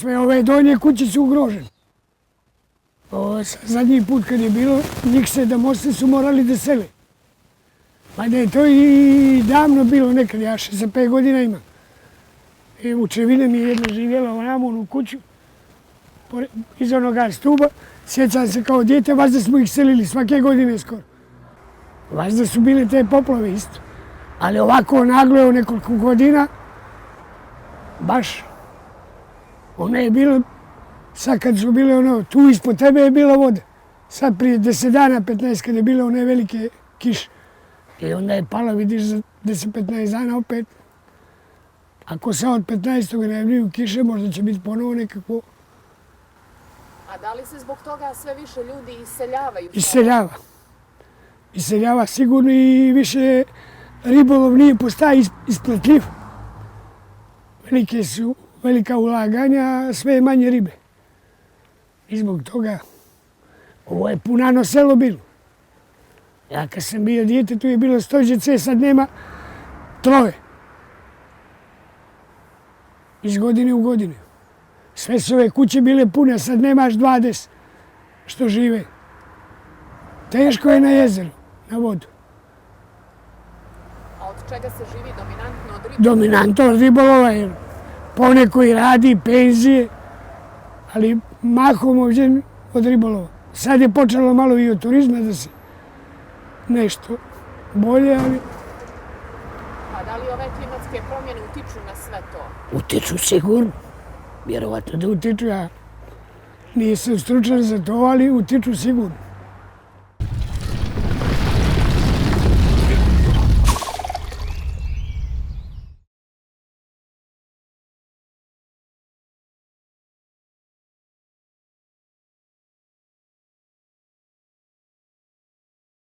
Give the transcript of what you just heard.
sve ove donje kuće su ugrožene. Zadnji put kad je bilo, njih 7-8 su morali da sele. Pa da je to i davno bilo nekad, ja 65 godina imam. I u Čevine mi je jedna živjela onamo u kuću, iz onoga stuba. Sjećam se kao dijete, vazda smo ih selili svake godine skoro. Vazda su bile te poplave isto. Ali ovako naglo u nekoliko godina, baš, ona je bila, sad kad su bile tu ispod tebe je bila voda. Sad prije 10 dana, 15, kad je bile one velike kiše. I onda je pala, vidiš, za 10-15 dana opet. Ako se od 15. najavljuju kiše, možda će biti ponovo nekako. A da li se zbog toga sve više ljudi iseljavaju? Iseljava sigurno i više ribolov nije postaje isplatljiv. Velika ulaganja, sve je manje ribe. I zbog toga ovo je punano selo bilo. Ja kad sam bio dijete, tu je bilo 100 djece, sad nema 3. Iz godine u godinu. Sve su ove kuće bile pune, sad nemaš 20 što žive. Teško je na jezeru, na vodu. A od čega se živi dominantno od ribolova? Dominantno od ribolova, jer poneko i radi, penzije, ali mahom ovdje od ribolova. Sad je počelo malo i od turizma da se nešto bolje, ali... A da li ove klimatske promjene utiču na sve to? Utiču sigurno. Vjerovatno da utiču, ja nisam stručan za to, ali utiču sigurno.